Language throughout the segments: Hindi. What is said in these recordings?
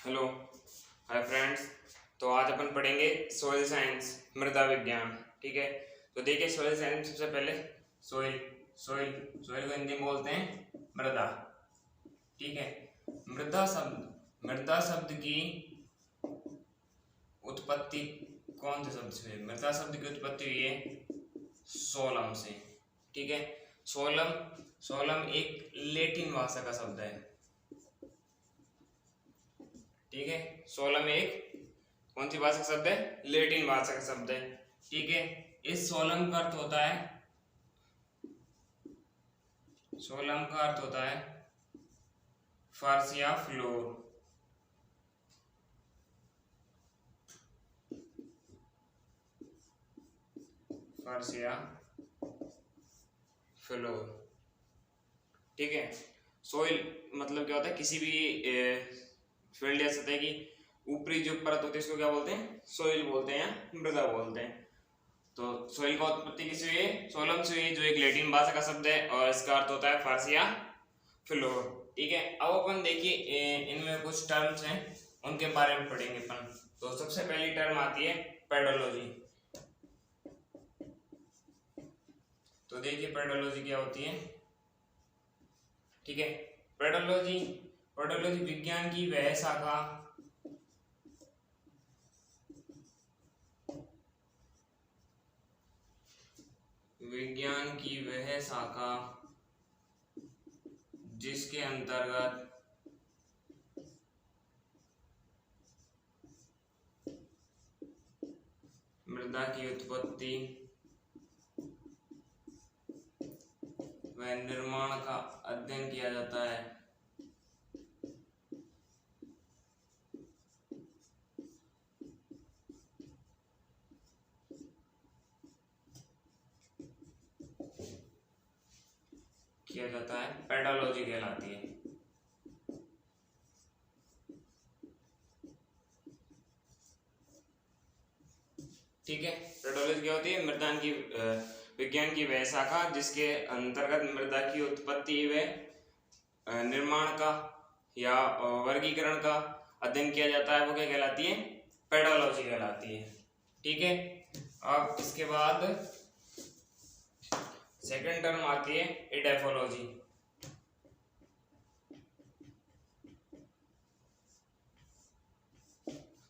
हेलो। Hi friends. तो आज अपन पढ़ेंगे सोइल साइंस, मृदा विज्ञान। ठीक है। तो देखिए सोइल साइंस, सबसे पहले सोइल सोइल सोइल को हिंदी में बोलते हैं मृदा। ठीक है। मृदा शब्द की उत्पत्ति कौन से शब्द से हुई? मृदा शब्द की उत्पत्ति हुई है सोलम से। ठीक है। सोलम सोलम एक लैटिन भाषा का शब्द है। ठीक है। सोलम एक कौन सी भाषा का शब्द है? लैटिन भाषा का शब्द है। ठीक है। इस सोलम का अर्थ होता है फर्श या फ्लोर। फर्श या फ्लोर। ठीक है। सोइल मतलब क्या होता है? किसी भी फील्ड या सतह की ऊपरी जो परत होती है इसको क्या बोलते हैं? सोइल बोलते हैं या मृदा बोलते हैं। तो सोइल का उत्पत्ति किससे हुई है? सोलम से हुई है, जो एक लैटिन भाषा का शब्द है और इसका अर्थ होता है फर्श या फ्लोर। ठीक है। अब अपन देखिए इनमें कुछ टर्म्स हैं, उनके बारे में पढ़ेंगे अपन। तो सबसे पहली टर्म आती है पेडोलॉजी। तो देखिए पेडोलॉजी क्या होती है। ठीक है। पेडोलॉजी पेडोलॉजी विज्ञान की वह शाखा जिसके अंतर्गत मृदा की उत्पत्ति व निर्माण का अध्ययन किया जाता है। पेडोलॉजी कहलाती है। ठीक है। पेडोलॉजी क्या होती है? मृदा की विज्ञान की वह शाखा जिसके अंतर्गत मृदा की उत्पत्ति व निर्माण का या वर्गीकरण का अध्ययन किया जाता है, वो क्या कहलाती है? पेडोलॉजी कहलाती है। ठीक है। अब इसके बाद सेकंड टर्म आती है एडाफोलॉजी।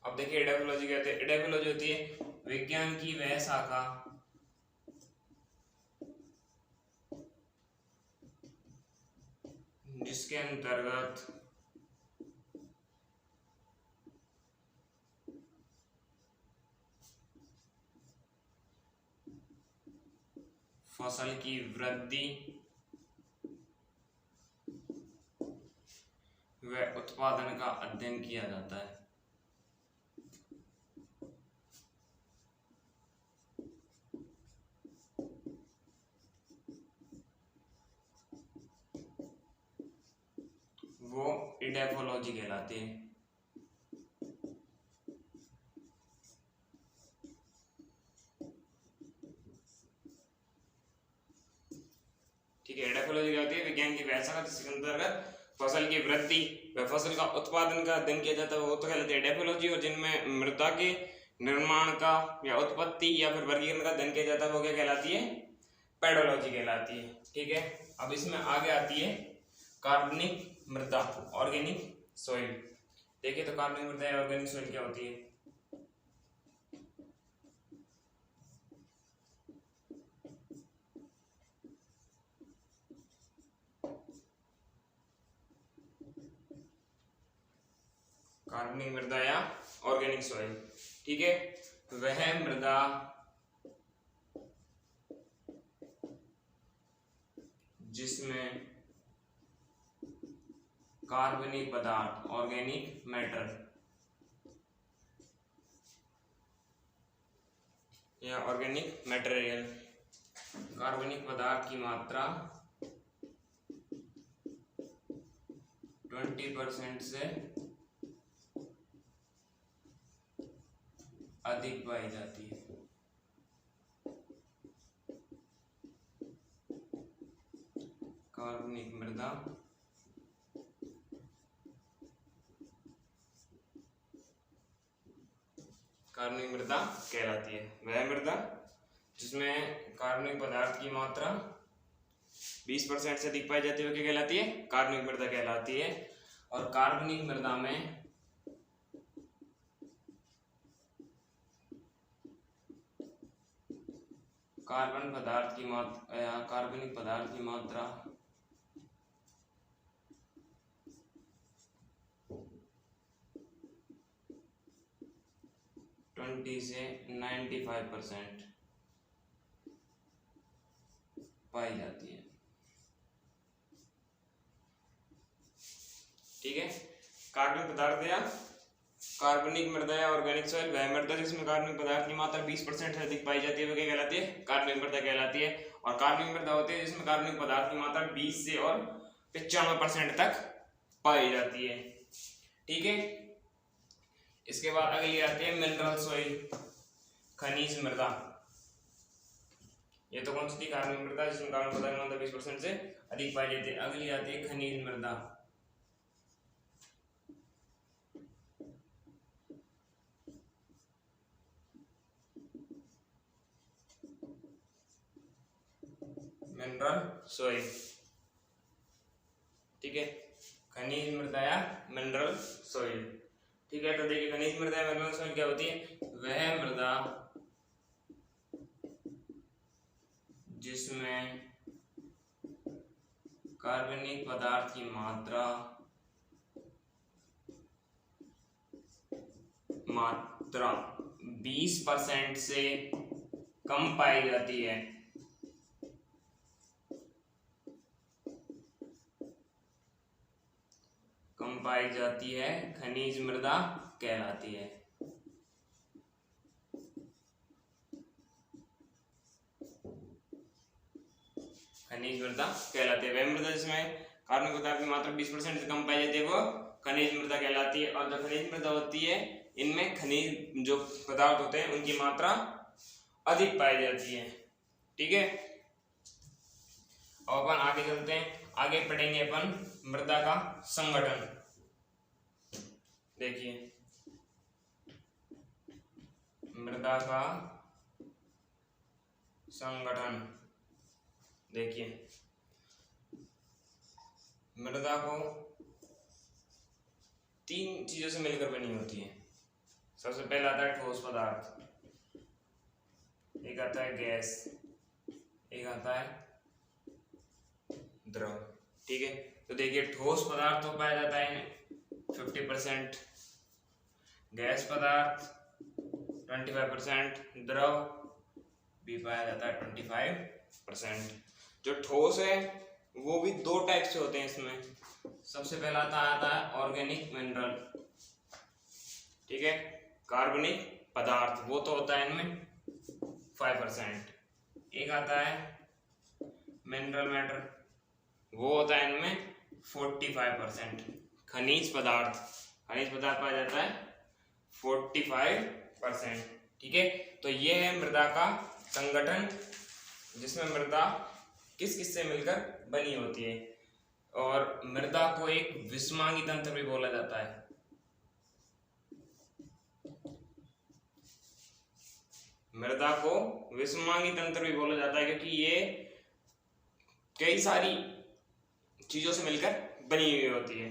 अब देखिए एडाफोलॉजी कहते हैं, एडाफोलॉजी होती है विज्ञान की वह शाखा जिसके अंतर्गत फसल की वृद्धि व उत्पादन का अध्ययन किया जाता है। वो एडाफोलॉजी कहलाती है। ठीक है। एडाफोलॉजी क्या होती है? विज्ञान की वह शाखा जिसके अंतर्गत फसल की वृद्धि व फसल का उत्पादन का अध्ययन किया जाता है, वो तो कहलाती है एडाफोलॉजी। और जिनमें मृदा के निर्माण का या उत्पत्ति या फिर वर्गीकरण का अध्ययन किया जाता है, वो क्या कहलाती है? पेडोलॉजी कहलाती है। ठीक है। अब इसमें आगे आती है कार्बनिक मृदा, ऑर्गेनिक सॉइल। देखिए तो कार्बनिक मृदा या ऑर्गेनिक सॉइल क्या होती है? कार्बनिक मृदा या ऑर्गेनिक सॉइल। ठीक है। वह मृदा जिसमें कार्बनिक पदार्थ, ऑर्गेनिक मैटर या ऑर्गेनिक मटेरियल, कार्बनिक पदार्थ की मात्रा 20% से अधिक पाई जाती है। कार्बनिक मृदा कार्बनिक मृदा कहलाती है। वह मृदा जिसमें कार्बनिक पदार्थ की मात्रा 20% से अधिक पाई जाती है, वो क्या कहलाती है? कार्बनिक मृदा कहलाती है। और कार्बनिक मृदा में कार्बनिक पदार्थ की मात्रा 20 से 95% पाई जाती है। ठीक है, कार्बनिक पदार्थ या कार्बनिक मृदा या ऑर्गेनिक सॉइल वह मृदा जिसमें कार्बनिक पदार्थ की मात्रा 20% से अधिक पाई जाती है, वो क्या कहलाती है? कार्बनिक मृदा कहलाती है। और कार्बनिक मृदा होती है जिसमें कार्बनिक पदार्थ की मात्रा 20 से और 95% तक पाई जाती है। ठीक है, इसके बाद अगली आती है मिनरल सॉइल, खनिज मृदा। ये तो कौन सी थी? कार्बनिक मृदा जिसमें कार्बनिक पदार्थ की मात्रा 20% से अधिक पाई जाती है। अगली आती है खनिज मृदा। Mineral soil. ठीक है, खनिज मृदा या मिनरल सॉइल। ठीक है, तो देखिए खनिज मृदा या मिनरल सॉइल क्या होती है? वह मृदा जिसमें कार्बनिक पदार्थ की मात्रा 20% से कम पाई जाती है। खनिज मृदा कहलाती है। खनिज मृदा कहलाती है। वह मृदा जिसमें कार्बनिक पदार्थ की मात्रा 20% से कम पाई जाती है, वो खनिज मृदा कहलाती है। और जो खनिज मृदा होती है, इनमें खनिज जो पदार्थ होते हैं उनकी मात्रा अधिक पाई जाती है। ठीक है, अब अपन आगे चलते हैं। आगे पढ़ेंगे अपन मृदा का संगठन। देखिए मृदा का संगठन। देखिए मृदा को 3 चीजों से मिलकर बनी होती है। सबसे पहला आता है ठोस पदार्थ, एक आता है गैस, एक आता है द्रव। ठीक है, तो देखिए ठोस पदार्थ तो पाया जाता है 50%, गैस पदार्थ 25%, द्रव भी पाया जाता है 25%। जो ठोस है वो भी 2 टाइप से होते हैं इसमें। सबसे पहला आता है ऑर्गेनिक मिनरल। ठीक है, कार्बनिक पदार्थ वो तो होता है इनमें 5%। एक आता है मिनरल मैटर, वो होता है इनमें 45%। खनिज पदार्थ पाया जाता है 45%। ठीक है, तो ये है मृदा का संगठन जिसमें मृदा किस किस से मिलकर बनी होती है। और मृदा को एक विषमांगी तंत्र भी बोला जाता है। मृदा को विषमांगी तंत्र भी बोला जाता है क्योंकि ये कई सारी चीजों से मिलकर बनी हुई होती है।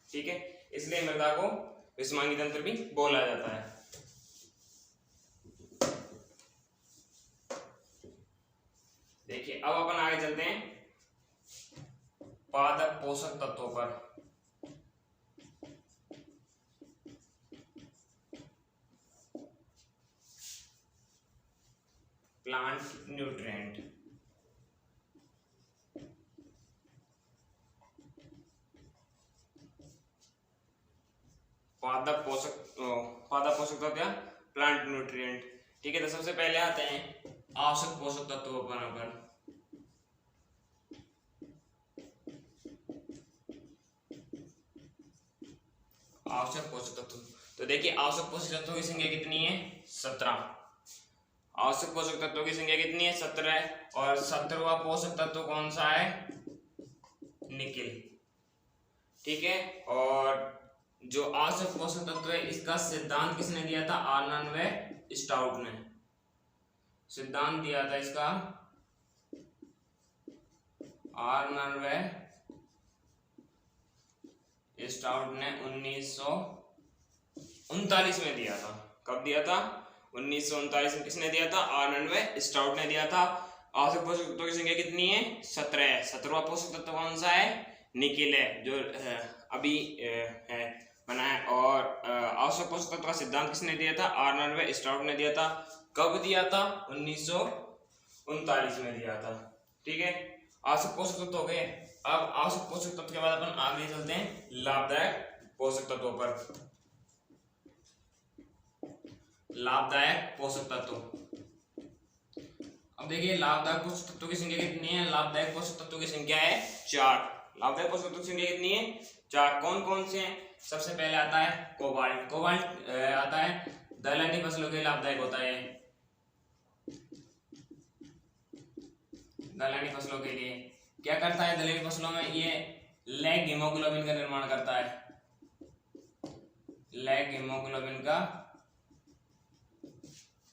ठीक है, इसलिए मृदा को विषमांगी तंत्र भी बोला जाता है। देखिए अब अपन आगे चलते हैं पादप पोषक तत्वों पर। Plant nutrient. पादप पोषक तत्व या प्लांट न्यूट्रिएंट। ठीक है, तो सबसे पहले आते हैं आवश्यक पोषक तत्वों पर। आवश्यक पोषक तत्व, तो देखिए आवश्यक पोषक तत्वों की संख्या कितनी है? 17। आवश्यक पोषक तत्वों की संख्या कितनी है? 17। और 17वां पोषक तत्व कौन सा है? निकेल। ठीक है, और जो आवश्यक पोषक तत्व है इसका सिद्धांत किसने दिया था? आर्नन व स्टाउट ने सिद्धांत दिया था इसका, आर्नन व स्टाउट ने 1939 में दिया था। कब दिया था? 1939 में। किसने दिया था? आर्नन व स्टाउट ने दिया था। आवश्यक पोषक तत्वों की संख्या कितनी है? 17 है। 17वां पोषक तत्व कौन सा है? निकेल है, जो अभी है बना है। और आवश्यक पोषक तत्व का सिद्धांत किसने दिया था? आर्नन व स्टाउट ने दिया था। कब दिया था? 1939 में दिया था। ठीक है, आवश्यक पोषक तत्व हो गए। अब आवश्यक पोषक तत्व के बाद अपन आगे चलते हैं लाभदायक पोषक तत्वों पर। लाभदायक पोषक तत्व, अब देखिए लाभदायक पोषक तत्वों की संख्या कितनी है? लाभदायक पोषक तत्वों की संख्या है 4। लाभदायक पोषक तत्वों की संख्या कितनी है? 4। कौन कौन से हैं? सबसे पहले आता है कोबाल्ट। कोबाल्ट आता है दलहनी फसलों के लिए लाभदायक होता है। दलहनी फसलों के लिए क्या करता है? दलहनी फसलों में ये लैग हीमोग्लोबिन का निर्माण करता है। लैग हीमोग्लोबिन का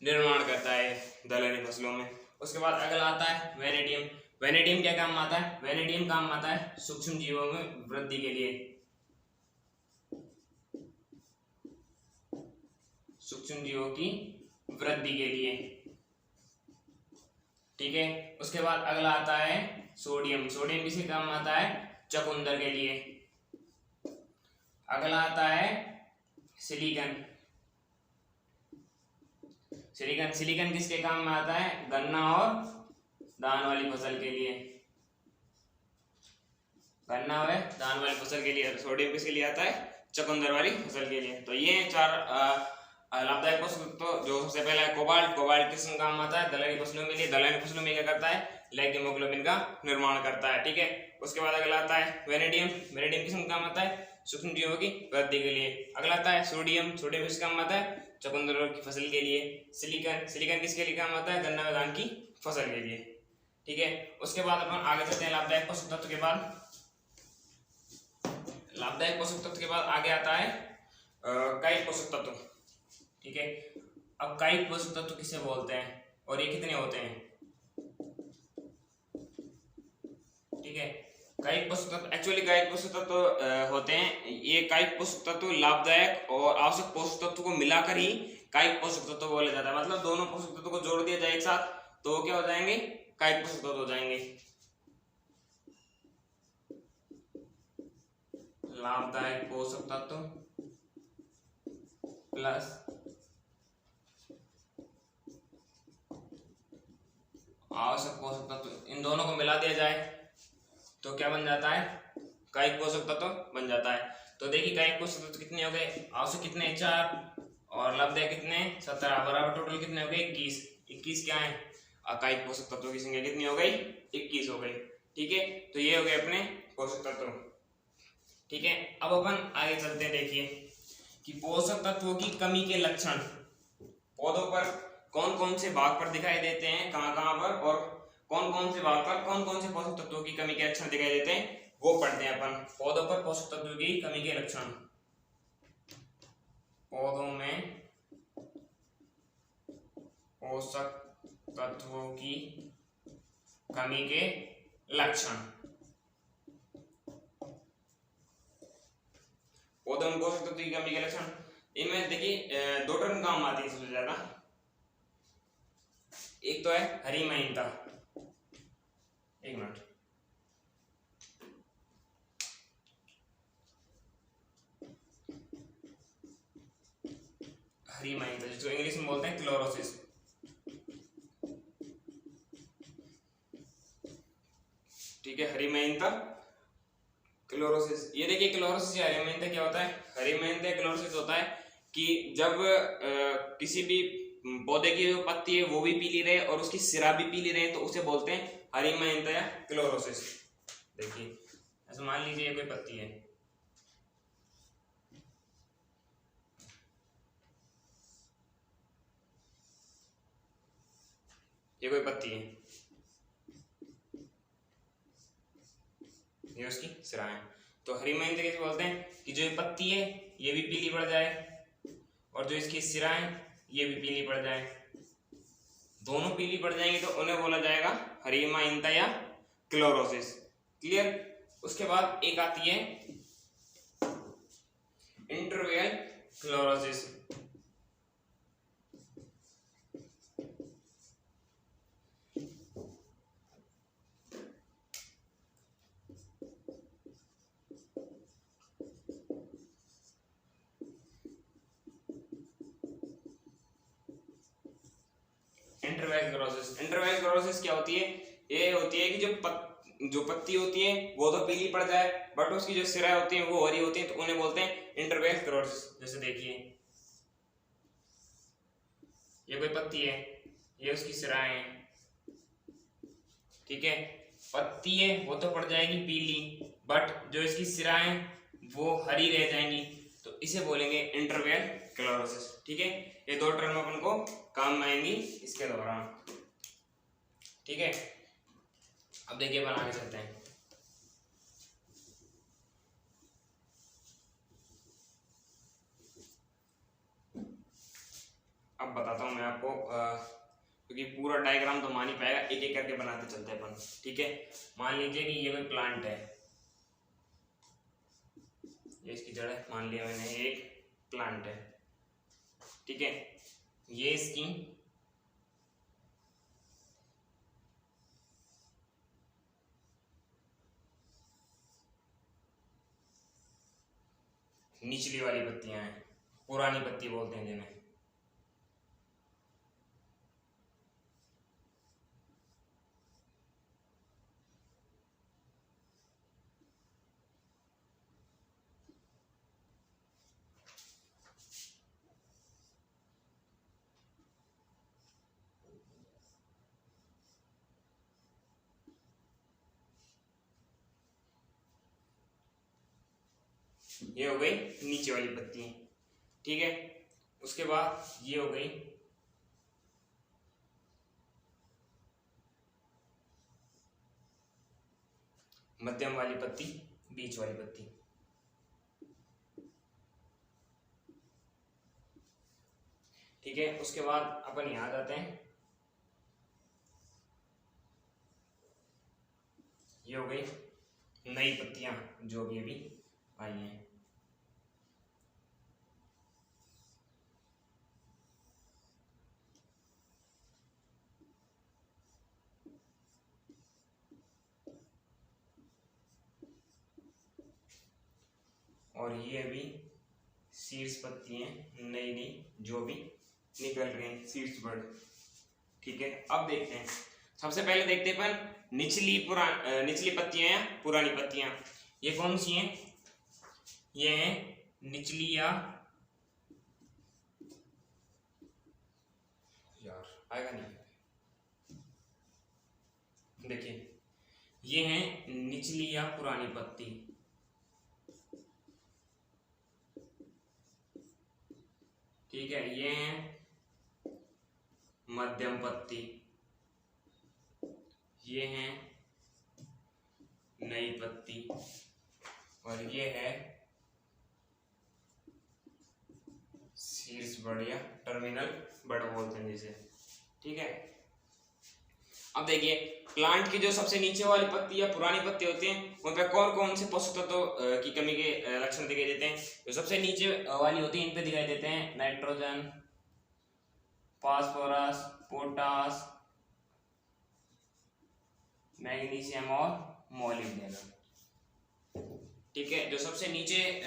निर्माण करता है दलहनी फसलों में। उसके बाद अगला आता है वेनेडियम। वेनेडियम क्या काम आता है? वेनेडियम काम आता है सूक्ष्म जीवों में वृद्धि के लिए। सूक्ष्म जीवों की वृद्धि के लिए। ठीक है, उसके बाद अगला आता है सोडियम। सोडियम किसके काम आता है? चकुंदर के लिए। अगला आता है सिलिकॉन। सिलिकॉन, सिलिकॉन किसके काम में आता है? गन्ना और धान वाली फसल के लिए। गन्ना व धान वाली फसल के लिए। सोडियम किसके लिए आता है? चकुंदर वाली फसल के लिए। तो ये 4 लाभदायक पोषक तत्व। जो सबसे पहला है कोबाल्ट। कोबाल्ट किस काम आता है? दलहनी फसलों में लिए। दलहनी फसलों में क्या करता है? लैग हीमोग्लोबिन का निर्माण करता है। ठीक है, उसके बाद अगला आता है वेनेडियम। वेनेडियम किस काम आता है? सूक्ष्म जीवों की वृद्धि के लिए। अगला आता है सोडियम। सोडियम किस काम आता है? चकुंदर की फसल के लिए। सिलिकॉन, सिलिकॉन किसके लिए काम आता है? गन्ना व धान की फसल के लिए। ठीक है, उसके बाद अपन आगे चलते हैं लाभदायक पोषक तत्व के बाद। लाभदायक पोषक तत्व के बाद आगे आता है कायिक पोषक तत्व। ठीक है, अब कायिक पोषक तत्व किसे बोलते हैं और ये कितने होते हैं? ठीक है, कायिक पोषक तत्व, एक्चुअली कायिक पोषक तत्व होते हैं, ये कायिक पोषक तत्व लाभदायक और आवश्यक पोषक तत्व को मिलाकर ही कायिक पोषक तत्व बोला जाता है। मतलब दोनों पोषक तत्व को जोड़ दिया जाए एक साथ तो क्या हो जाएंगे? कायिक पोषक तत्व हो जाएंगे। लाभदायक पोषक तत्व प्लस आवश्यक पोषक तत्व, इन दोनों को मिला दिया जाए तो क्या बन जाता है? कायिक पोषक तत्व बन जाता है। तो देखिए कायिक पोषक तत्व कितने हो गए? आवश्यक कितने? 4 और लाभदायक कितने? 17। बराबर टोटल कितने हो गए? 21। 21 क्या है? कायिक पोषक तत्वों की संख्या कितनी हो गई? 21 हो गई। ठीक है, तो ये हो गए अपने पोषक तत्व। ठीक है, अब अपन आगे चलते हैं। देखिए कि पोषक तत्वों की कमी के लक्षण पौधों पर कौन कौन से भाग पर दिखाई देते हैं, कहाँ कहाँ पर, और कौन कौन से भाग पर कौन कौन से पोषक तत्वों की कमी के लक्षण दिखाई देते हैं, वो पढ़ते हैं अपन। पौधों पर पोषक तत्वों की कमी के लक्षण। पौधों में पोषक तत्वों की कमी के लक्षण। पौधों में पोषक तत्व की कमी के लक्षण, इनमें देखिए 2 टर्म काम आती है सबसे ज्यादा। एक तो है हरी महीनता। एक मिनट, हरी महीनता जिसको इंग्लिश में बोलते हैं क्लोरोसिस। ठीक है, हरी महीनता क्लोरोसिस। ये देखिए क्लोरोसिस या हरी महीनता क्या होता है? हरी महीनता क्लोरोसिस होता है कि जब किसी भी पौधे की जो पत्ती है वो भी पीली रहे और उसकी सिरा भी पीली रहे तो उसे बोलते हैं हरी महीनता या क्लोरोसिस। देखिए ऐसा मान लीजिए कोई पत्ती है, ये कोई पत्ती है, ये उसकी सिरा है, तो हरी महीनता कैसे बोलते हैं कि जो ये पत्ती है ये भी पीली पड़ जाए, और जो इसकी सिराएं ये भी पीली पड़ जाए, दोनों पीली पड़ जाएंगी तो उन्हें बोला जाएगा हरीमाइनता या क्लोरोसिस। क्लियर। उसके बाद एक आती है इंटरवेल क्लोरोसिस। इंटरवेल क्लोरोसिस क्या होती है? ये होती है कि जो पत्ती होती है वो तो पीली पड़ जाए, बट उसकी जो सिराएं होती हैं वो हरी होती हैं, तो उन्हें बोलते हैं इंटरवेल क्लोरोसिस। जैसे देखिए ये कोई पत्ती है, ये उसकी सिराएं हैं, ठीक है। पत्ती है वो तो पड़ जाएगी पीली, बट जो इसकी सिराएं वो हरी रह जाएंगी, तो इसे बोलेंगे इंटरवेल क्लोरोसिस। ठीक है, ये दो टर्म अपन को काम में आएंगी इसके दौरान। ठीक है, अब देखिए अपन आगे चलते हैं। अब बताता हूं मैं आपको, क्योंकि पूरा डायग्राम तो मान ही पाएगा, एक एक करके बनाते चलते हैं अपन। ठीक है, मान लीजिए कि ये कोई प्लांट है, ये इसकी जड़ है, मान लिया मैंने एक प्लांट है। ठीक है, ये इसकी निचली वाली पत्तियां हैं, पुरानी पत्ती बोलते हैं जिन्हें। ये हो गई नीचे वाली पत्ती। ठीक है, उसके बाद ये हो गई मध्यम वाली पत्ती, बीच वाली पत्ती। ठीक है, उसके बाद अपन यहां जाते हैं, ये हो गई नई पत्तियां जो भी अभी आई हैं। और ये अभी शीर्ष पत्ती हैं नई नई जो भी निकल रही हैं, शीर्ष बर्ड। ठीक है, अब देखते हैं, सबसे पहले देखते हैं अपन निचली पत्तियां या पुरानी पत्तियां। ये कौन सी हैं? ये हैं निचली या, यार आएगा नहीं, देखिए ये हैं निचली या पुरानी पत्ती। ठीक है, ये हैं मध्यम पत्ती, ये हैं नई पत्ती, और ये है शीर्ष बड़ या टर्मिनल बड़ बोलते हैं जिसे। ठीक है, अब देखिए प्लांट की जो सबसे नीचे वाली पत्ती या पुरानी पत्ती होती हैं उन पर कौन कौन से पोषक तत्वों की कमी के लक्षण दिखाई देते हैं? जो सबसे नीचे वाली होती है इन पे दिखाई देते हैं नाइट्रोजन, फास्फोरस, पोटास, मैग्नीशियम और मोलिब्डेनम। ठीक है, जो सबसे नीचे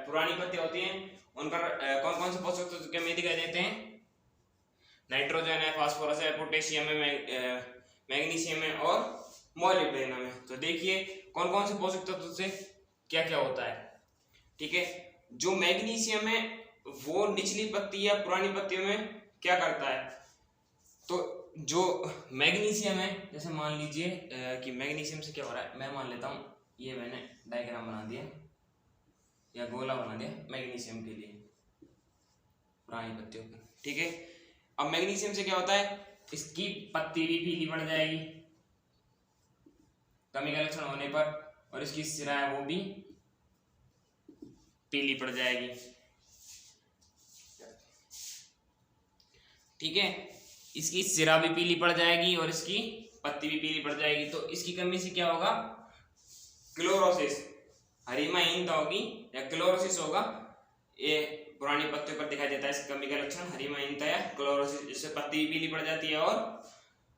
पुरानी पत्ती होती हैं उन पर कौन कौन से पोषक तत्व कमी दिखाई देते हैं? नाइट्रोजन है, फास्फोरस है, पोटेशियम है, मैग्नीशियम है और मोलिब्डेनम है। तो देखिए कौन कौन से पोषक तत्व से क्या क्या होता है। ठीक है, जो मैग्नीशियम है वो निचली पत्ती या पुरानी पत्तियों में क्या करता है? तो जो मैग्नीशियम है, जैसे मान लीजिए कि मैग्नीशियम से क्या हो रहा है, मैं मान लेता हूं ये मैंने डायग्राम बना दिया या गोला बना दिया मैग्नीशियम के लिए पुरानी पत्तियों का। ठीक है, अब मैग्नीशियम से क्या होता है, इसकी पत्ती भी पीली पड़ जाएगी कमी का लक्षण होने पर, और इसकी सिराएं वो भी पीली पड़ जाएगी। ठीक है, इसकी सिरा भी पीली पड़ जाएगी और इसकी पत्ती भी पीली पड़ जाएगी। तो इसकी कमी से क्या होगा, क्लोरोसिस, हरिमाहीनता होगी या क्लोरोसिस होगा। ये पुरानी पत्तियों पर दिखाई देता है इसकी कमी का लक्षण, हरिमाहीनता या क्लोरोसिस। इससे पत्ती भी पीली पड़ जाती है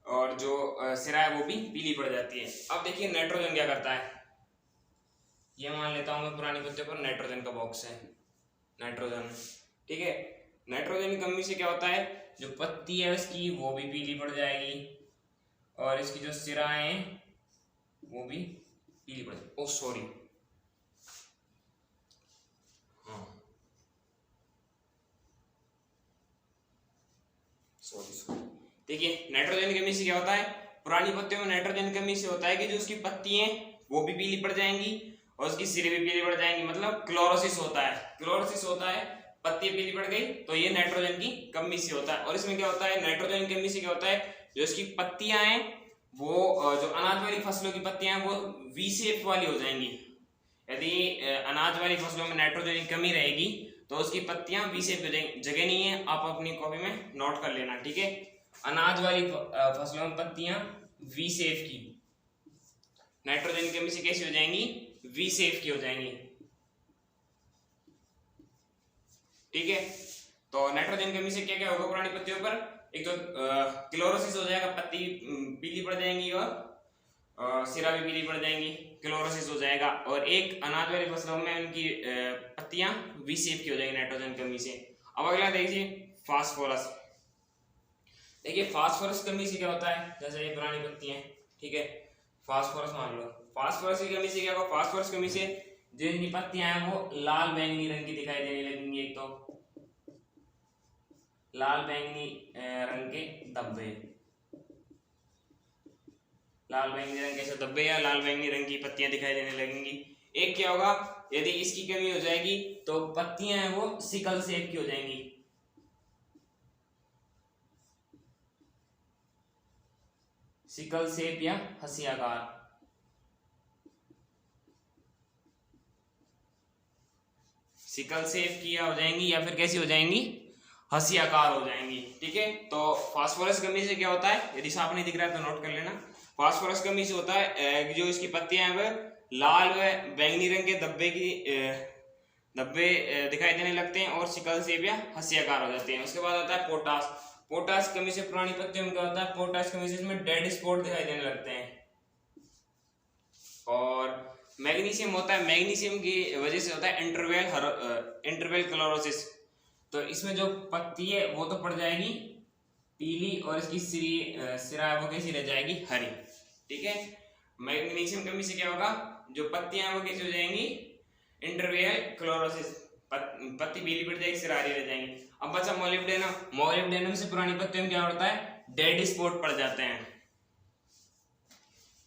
और जो सिरा है वो भी पीली पड़ जाती है। अब देखिए नाइट्रोजन क्या करता है, ये मान लेता हूं मैं पुरानी पत्तियों पर नाइट्रोजन का बॉक्स है, नाइट्रोजन, ठीक है। नाइट्रोजन की कमी से क्या होता है, जो पत्ती है उसकी वो भी पीली पड़ जाएगी और इसकी जो सिराएं हैं वो भी पीली पड़ जाएगी। ओ सॉरी, हाँ सॉरी। देखिए नाइट्रोजन की कमी से क्या होता है, पुरानी पत्तियों में नाइट्रोजन की कमी से होता है कि जो उसकी पत्ती हैं वो भी पीली पड़ जाएंगी और उसकी सिरे भी पीली पड़ जाएंगी, मतलब क्लोरोसिस होता है। क्लोरोसिस होता है, पत्ती पीली पड़ गई तो ये नाइट्रोजन की कमी से होता है। और इसमें क्या होता है, नाइट्रोजन की कमी से क्या होता है, जो इसकी पत्तियां हैं वो जो अनाज वाली फसलों की पत्तियां हैं वो वी शेप वाली हो जाएंगी। यदि अनाज वाली फसलों में नाइट्रोजन की कमी रहेगी तो उसकी पत्तियां वी शेप हो जाएंगी। जगह नहीं है, आप अपनी कॉपी में नोट कर लेना, ठीक है। अनाज वाली फसलों में पत्तियां वी शेप की, नाइट्रोजन की कमी से कैसी हो जाएंगी, वी शेप की हो जाएंगी, ठीक है। तो नाइट्रोजन की कमी से क्या क्या होगा पुरानी पत्तियों पर, एक तो क्लोरोसिस हो जाएगा, पत्ती पीली पड़ जाएंगी और सिरा भी पीली पड़ जाएंगी, क्लोरोसिस हो जाएगा। और एक अनाज वाली फसलों में उनकी पत्तियां वी शेप की हो जाएंगी नाइट्रोजन की कमी से। अब अगला देखिए फास्फोरस। देखिए फास्फोरस कमी से क्या होता है, जैसे ये पुरानी पत्ती है, ठीक है, फास्फोरस मान लो, फास्फोरस की कमी से क्या होगा, फास्फोरस की कमी से जिनकी पत्तियां हैं वो लाल बैंगनी रंग की दिखाई देने लगेंगी। एक तो लाल बैंगनी रंग के धब्बे, लाल बैंगनी रंग के धब्बे या लाल बैंगनी रंग की पत्तियां दिखाई देने लगेंगी। एक क्या होगा, यदि इसकी कमी हो जाएगी तो पत्तियां हैं वो सिकल शेप की हो जाएंगी, सिकल शेप या हंसियाकार, सिकल शेप की हो जाएंगी या फिर कैसी हो जाएंगी, हंसियाकार हो जाएंगी, ठीक है। तो फास्फोरस कमी से क्या होता है, यदि साफ नहीं दिख रहा है तो नोट कर लेना। फास्फोरस कमी से होता है जो इसकी पत्तियां हैं वह लाल व बैंगनी रंग के धब्बे दिखाई देने लगते हैं और सिकल शेप या हंसियाकार हो जाते हैं। उसके बाद आता है पोटास। पोटास कमी से पुरानी पत्तियों में क्या होता है, पोटास कमी से इसमें डेड स्पॉट दिखाई देने लगते हैं। और मैग्नीशियम होता है, मैग्नीशियम की वजह से होता है इंटरवेल क्लोरोसिस। तो इसमें जो पत्ती है वो तो पड़ जाएगी पीली और इसकी सिरा है वो कैसी रह जाएगी, हरी, ठीक है। मैग्नीशियम कमी से क्या होगा, जो पत्तियां हैं वो कैसी हो जाएंगी, इंटरवेल क्लोरोसिस, पत्ती पीली पड़ जाएगी, सिरा हरी रह जाएंगी। अब बचा मोलिब्डेनम। मोलिब्डेनम से पुरानी पत्तियों में क्या होता है, डेड स्पॉट पड़ जाते हैं,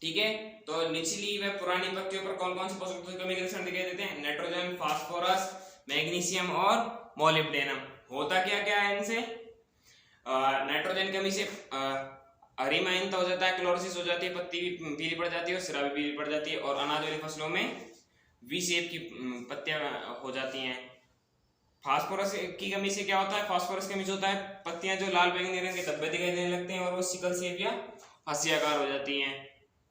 ठीक है। तो निचली व पुरानी पत्तियों पर कौन कौन से पोषक तत्वों की कमी के लक्षण दिखाई देते हैं, नाइट्रोजन, फास्फोरस, मैग्नीशियम और मोलिब्डेनम। होता क्या क्या है इनसे, नाइट्रोजन कमी से हरिमाहीनता हो जाता है, क्लोरोसिस हो जाती है, पत्ती भी पीली पड़ जाती है और सिरा भी पीली पड़ जाती है और अनाज वाली फसलों में वी शेप की पत्तियां हो जाती हैं। फास्फोरस की कमी से क्या होता है, फास्फोरस की कमी से होता है पत्तियां जो लाल बैंगनी रंग के धब्बे दिखाई देने लगते हैं और वो सिकल शेप या हंसियाकार हो जाती हैं।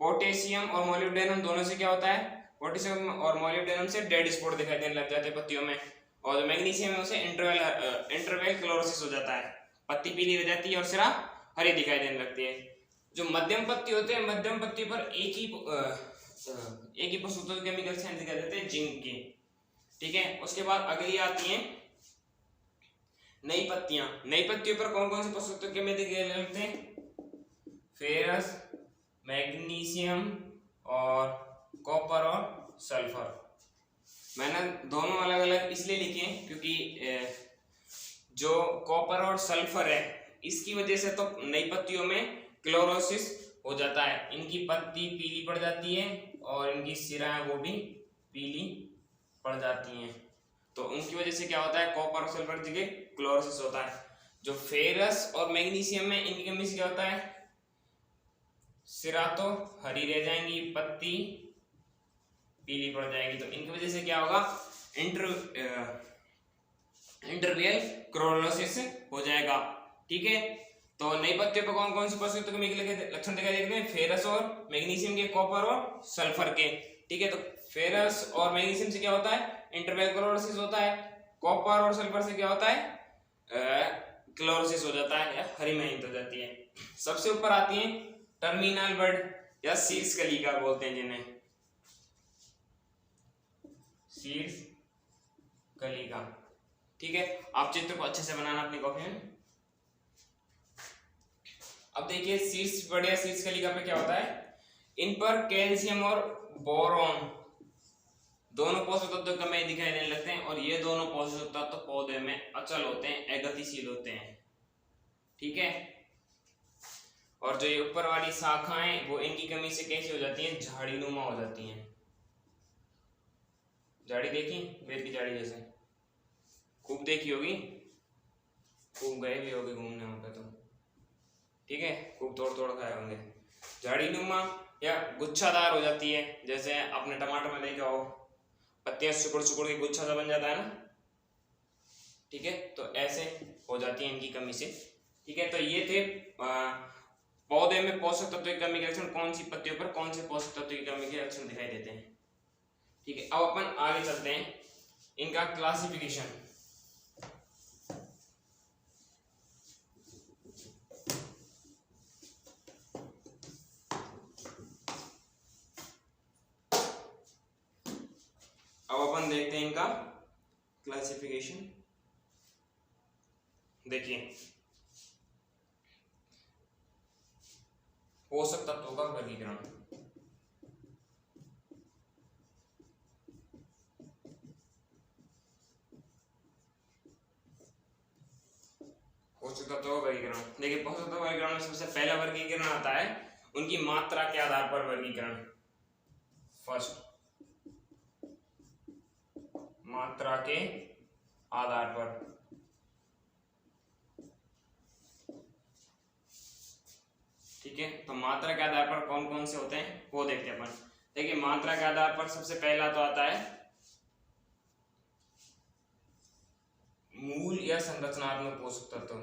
पोटेशियम और मोलिब्डेनम दोनों से क्या होता है, पोटेशियम और मोलिब्डेनम से डेड स्पॉट दिखाई देने लग जाते हैं पत्तियों में। और जो मैग्नीशियम है उसे इंटरवेल क्लोरोसिस हो जाता है, पत्ती पीली रह जाती है और सिरा हरी दिखाई देने लगती है। जो मध्यम पत्ती होते हैं, मध्यम पत्ती पर एक ही पोषक तत्व केमिकल साइन दिखाई देते हैं, जिंक के, ठीक है। उसके बाद अगली आती है नई पत्तियां। नई पत्तियों पर कौन कौन से पोषक तत्व केमिकल दिखाई देते हैं, फेरस, मैग्नीशियम और कॉपर और सल्फर। मैंने दोनों अलग अलग इसलिए लिखे हैं क्योंकि जो कॉपर और सल्फर है इसकी वजह से तो नई पत्तियों में क्लोरोसिस हो जाता है, इनकी पत्ती पीली पड़ जाती है और इनकी सिराएं वो भी पीली पड़ जाती हैं। तो उनकी वजह से क्या होता है, कॉपर और सल्फर जगह क्लोरोसिस होता है। जो फेरस और मैग्नीशियम में इनकी कमी से क्या होता है, सिरा तो हरी रह जाएंगी, पत्ती पीली पड़ जाएगी। तो इनकी वजह से क्या होगा, इंटरवेल क्लोरोसिस हो जाएगा। ठीक है। तो नई पत्तियों पर कौन कौन सी पोषक तत्व के मिलने के लक्षण दिखाई देते हैं? फेरस और मैग्नीशियम के, कॉपर और सल्फर के। ठीक है, तो फेरस और मैग्नीशियम से क्या होता है? इंटरवैल क्लोरोसिस होता है। कॉपर और सल्फर से क्या होता है? क्लोरोसिस हो जाता है या हरी मेहनत हो जाती है। सबसे ऊपर आती है टर्मिनल बड या शीर्ष कलिका बोलते हैं जिन्हें, शीर्ष कलिका। ठीक है, आप चित्र को अच्छे से बनाना अपनी कॉपी में। अब देखिए शीर्ष बड या शीर्ष कलिका पे क्या होता है? इन पर कैल्शियम और बोरॉन दोनों पोषक तत्वों कमी दिखाई देने लगते हैं, और ये दोनों पोषक तत्व पौधे में अचल होते हैं, अगतिशील होते हैं। ठीक है, और जो ये ऊपर वाली शाखाएं वो इनकी कमी से कैसी हो जाती हैं? झाड़ीनुमा हो जाती हैं। झाड़ी देखी? बेर की झाड़ी जैसे खूब देखी होगी, खूब गए भी होगे घूमने वहां पे तो। ठीक है, खूब तोड़ तोड़ खाए होंगे। झाड़ीनुमा या गुच्छादार हो जाती है, जैसे आपने टमाटर में देखा हो, पत्तियां सिकुड़ सिकुड़ के गुच्छा सा बन जाता है ना। ठीक है, तो ऐसे हो जाती है इनकी कमी से। ठीक है, तो ये थे पौधे में पोषक तत्व की कमी के लक्षण। कौन सी पत्तियों पर कौन से पोषक तत्व की कमी के लक्षण दिखाई देते हैं। ठीक है, अब अपन आगे चलते हैं, इनका क्लासिफिकेशन। अब अपन देखते हैं इनका क्लासिफिकेशन। देखिए पोषक तत्वों का वर्गीकरण। पोषक तत्वों का वर्गीकरण देखिए, पोषक तत्व वर्गीकरण में सबसे पहला वर्गीकरण आता है उनकी मात्रा के आधार पर वर्गीकरण। फर्स्ट, मात्रा के आधार पर। ठीक है, तो मात्रा के आधार पर कौन कौन से होते हैं वो देखते हैं अपन। देखिए मात्रा के आधार पर सबसे पहला तो आता है मूल या संरचनात्मक पोषक तत्व।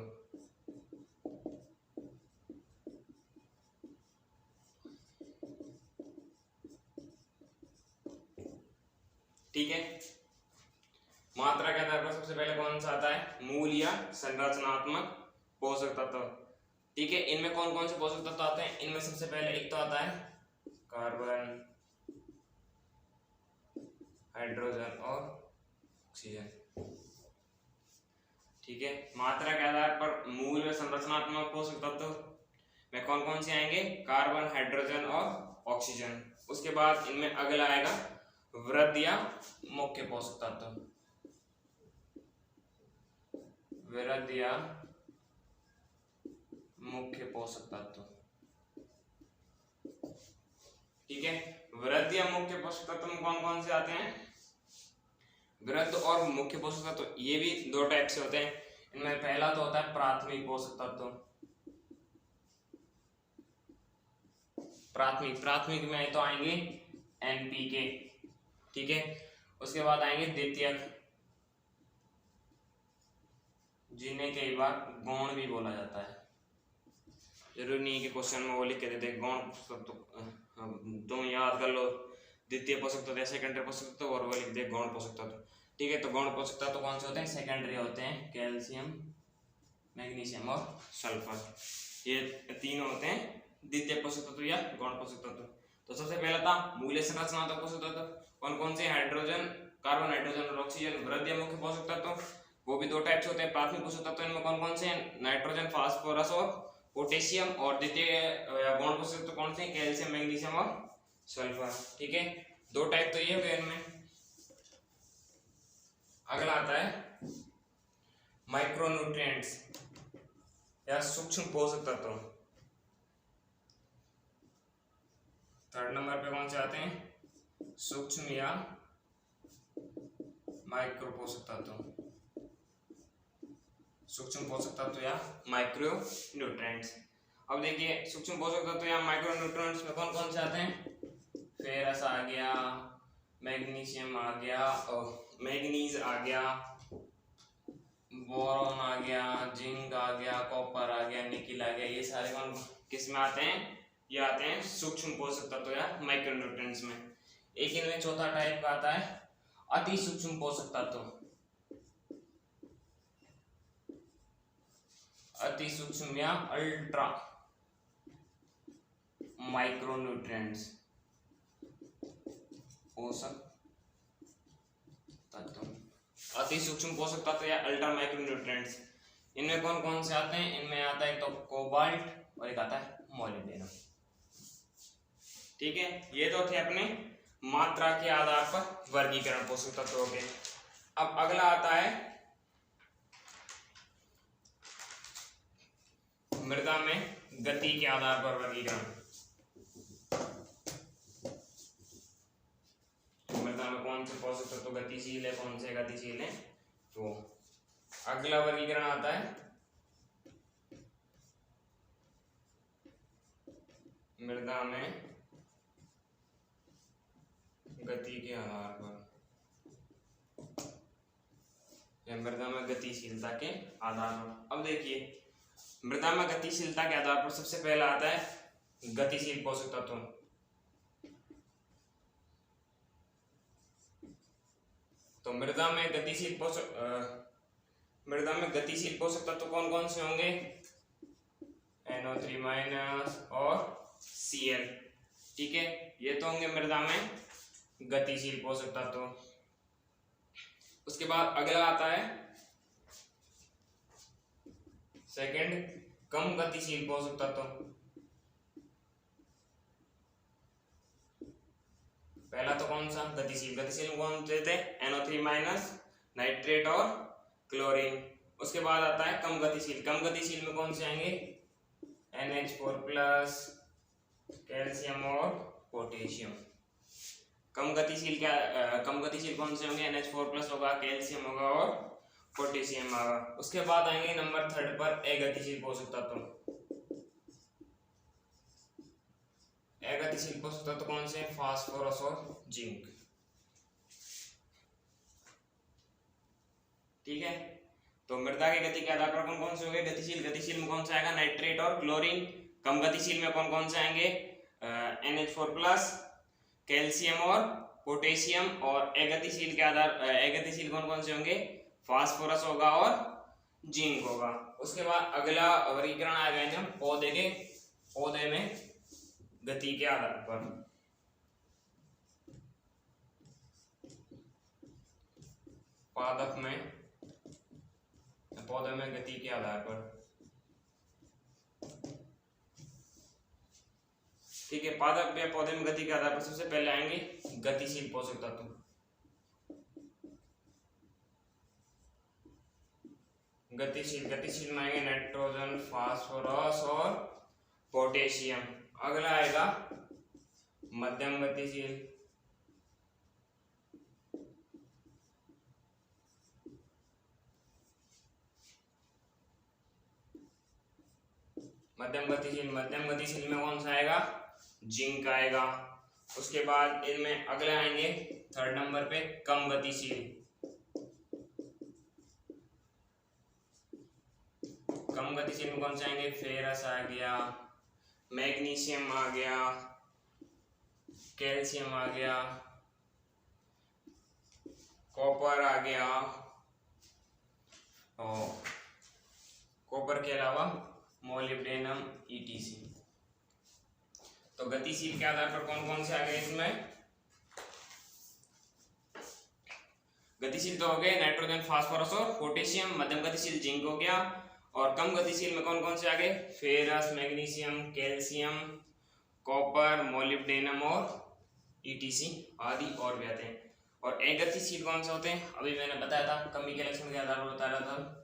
ठीक है, मात्रा के आधार पर सबसे पहले कौन सा आता है? मूल या संरचनात्मक पोषक तत्व। ठीक है, इनमें कौन कौन से पोषक तत्व आते हैं? इनमें सबसे पहले एक तो आता है कार्बन, हाइड्रोजन और ऑक्सीजन। ठीक है, मात्रा के आधार पर मूल व संरचनात्मक पोषक तत्व में कौन कौन से आएंगे? कार्बन, हाइड्रोजन और ऑक्सीजन। उसके बाद इनमें अगला आएगा वृद्धि या मुख्य पोषक तत्व। वृद्धि या मुख्य पोषक तत्व। ठीक है, वृद्धि या मुख्य पोषक तत्व में कौन कौन से आते हैं? वृद्ध और मुख्य पोषक तत्व ये भी दो टाइप से होते हैं। इनमें पहला तो होता है प्राथमिक पोषक तत्व। प्राथमिक में तो आएंगे एनपीके। ठीक है, उसके बाद आएंगे द्वितीयक, जिन्हें कई बार गौण भी बोला जाता है। जरूरी नहीं है कि क्वेश्चन में वो लिख के देते गौण पोषक तत्व, तुम याद कर लो द्वितीय पोषक तत्व, सेकेंडरी पोषक तत्व, और वो लिख दे गौण पोषक तत्व। ठीक है, तो गौण पोषक तत्व कौन से होते हैं? सेकेंडरी होते हैं कैल्शियम, मैग्नीशियम और सल्फर, ये तीनों होते हैं द्वितीय पोषक तत्व या गौण पोषक तत्व। तो सबसे पहला था मूल संरचनात्मक पोषक तत्व। कौन कौन से? हाइड्रोजन, कार्बन, हाइड्रोजन और ऑक्सीजन। वृद्धि या मुख्य पोषक तत्व वो भी दो टाइप से होते हैं। प्राथमिक पोषक तत्व इनमें कौन कौन से हैं? नाइट्रोजन, फास्फोरस और पोटेशियम। और द्वितीय गौण पोषक तत्व कौन से? कैल्शियम, मैग्नीशियम और सल्फर। ठीक है, दो टाइप तो ये हो गए इनमें। अगला आता है माइक्रोन्यूट्रिएंट्स या सूक्ष्म पोषक तत्व। थर्ड नंबर पे कौन से आते हैं? सूक्ष्म या माइक्रो पोषक तत्व। सूक्ष्म पोषक तत्व या माइक्रो न्यूट्रिएंट्स। अब देखिए सूक्ष्म पोषक तत्व या माइक्रो न्यूट्रिएंट्स में कौन कौन से आते हैं? फेरस आ गया, मैग्नीशियम आ गया, और मैग्नीज आ गया, बोरॉन आ गया, जिंक आ गया, कॉपर आ गया, निकिल आ गया, ये सारे कौन किस में आते हैं? ये आते हैं सूक्ष्म पोषक तत्व या माइक्रोन्यूट्रिएंट्स में। एक इनमें चौथा टाइप का आता है अति सूक्ष्म पोषक तत्व, अति सूक्ष्म या अल्ट्रा माइक्रोन्यूट्रिएंट्स पोषक तत्व, अति सूक्ष्म पोषक तत्व या अल्ट्रा माइक्रोन्यूट्रिएंट्स। इनमें कौन कौन से आते हैं? इनमें आता है तो कोबाल्ट और एक आता है मोलिब्डेनम। ठीक है, ये तो थे अपने मात्रा के आधार पर वर्गीकरण पोषक तत्वों के। अब अगला आता है मृदा में गति के आधार पर वर्गीकरण। मृदा में कौन से पोषक तत्व गतिशील है, कौन से गतिशील है? तो अगला वर्गीकरण आता है मृदा में गति के आधार पर या मृदा में गतिशीलता के आधार पर। अब देखिए, मृदा में गतिशीलता के आधार पर सबसे पहला आता है गतिशील पोषक तत्व। तो मृदा में गतिशील पोषक तत्व कौन कौन से होंगे? NO3- और Cl। ठीक है, ये तो होंगे मृदा में गतिशील पोषक तत्व। उसके बाद अगला आता है सेकंड कम गतिशील पोषक तत्व। पहला तो कौन सा? गतिशील में कौन से थे? NO3- नाइट्रेट और क्लोरीन। उसके बाद आता है कम गतिशील में कौन से आएंगे? NH4+, कैल्शियम और पोटेशियम। कम गतिशील कौन से होंगे? NH4+ होगा, कैल्शियम होगा और पोटेशियम होगा। उसके बाद आएंगे नंबर 3 पर अगतिशील पोषक तत्व। अगतिशील पोषक तत्व कौन से? फास्फोरस और जिंक। ठीक है, तो मृदा की गति के आधार पर कौन कौन से होंगे गतिशील में कौन सा आएगा? नाइट्रेट और क्लोरीन। कम गतिशील में कौन कौन से आएंगे? NH4+, कैल्शियम और पोटेशियम। और अगतिशील कौन कौन से होंगे? फास्फोरस होगा और जिंक होगा। उसके बाद अगला वर्गीकरण आएगा पौधे में गति के आधार पर। पौधे में गति के आधार पर। ठीक है, पादप या पौधे में गति के आधार पर सबसे पहले आएंगे गतिशील पोषक तत्व। गतिशील में आएंगे नाइट्रोजन, फास्फोरस और पोटेशियम। अगला आएगा मध्यम गतिशील। मध्यम गतिशील में कौन सा आएगा? जिंक आएगा। उसके बाद इनमें अगले आएंगे 3rd नंबर पे कम गतिशील। कम गतिशील में कौन से आएंगे? फेरस आ गया, मैग्नीशियम आ गया, कैल्शियम आ गया, कॉपर आ गया और कॉपर के अलावा मोलिब्डेनम ETC। तो गतिशील के आधार पर कौन कौन से आ गए इसमें? गतिशील तो हो गए नाइट्रोजन, फास्फोरस और पोटेशियम। मध्यम गतिशील जिंक हो गया। और कम गतिशील में कौन कौन से आ गए? Ferrous, magnesium, calcium, copper, molybdenum और ETC आदि और भी आते हैं। और अगतिशील कौन से होते हैं? अभी मैंने बताया था, कमी के लक्षण के आधार पर बता रहा था।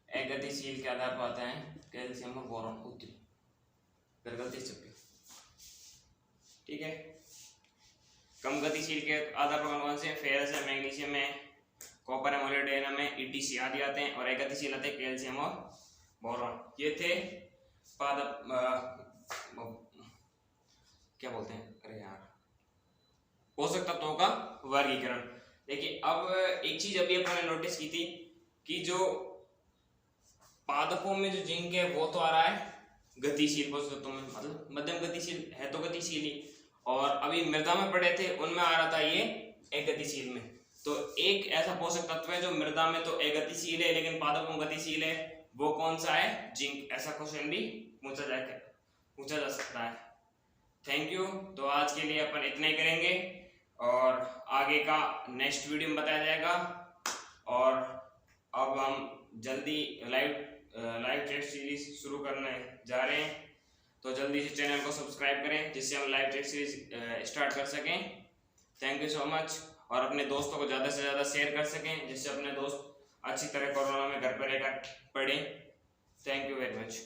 अगतिशील के आधार पर आता है कैल्शियम और बोरॉन उत्तरी। फिर गलती चुकी। ठीक है, कम गतिशील के आधार पर कौन से? फेरस है, मैग्नीशियम है, कॉपर है, मोलिब्डेनम है, ETC आदि आते हैं। और अगतिशील आते हैं कैल्शियम और बोरॉन। ये थे पादप क्या बोलते हैं, अरे यार, पोषक तत्वों का वर्गीकरण। देखिए अब एक चीज अभी अपन ने नोटिस की थी कि जो पादपों में जो जिंक है वो तो आ रहा है गतिशील पोषक तत्वों में, मतलब मध्यम गतिशील है तो गतिशील ही, और अभी मृदा में पड़े थे उनमें आ रहा था ये अगतिशील में। तो एक ऐसा पोषक तत्व है जो मृदा में तो अगतिशील है लेकिन पादपों में गतिशील है, वो कौन सा है? जिंक। ऐसा क्वेश्चन भी पूछा जा सकता है। Thank you. तो आज के लिए अपन इतना ही करेंगे और आगे का नेक्स्ट वीडियो में बताया जाएगा। और अब हम जल्दी लाइव टेस्ट सीरीज शुरू करने जा रहे हैं, तो जल्दी से चैनल को सब्सक्राइब करें जिससे हम लाइव टेस्ट सीरीज स्टार्ट कर सकें। Thank you so much. और अपने दोस्तों को ज़्यादा से ज़्यादा शेयर कर सकें जिससे अपने दोस्त अच्छी तरह कोरोना में घर पर रहकर पढ़ें। Thank you very much.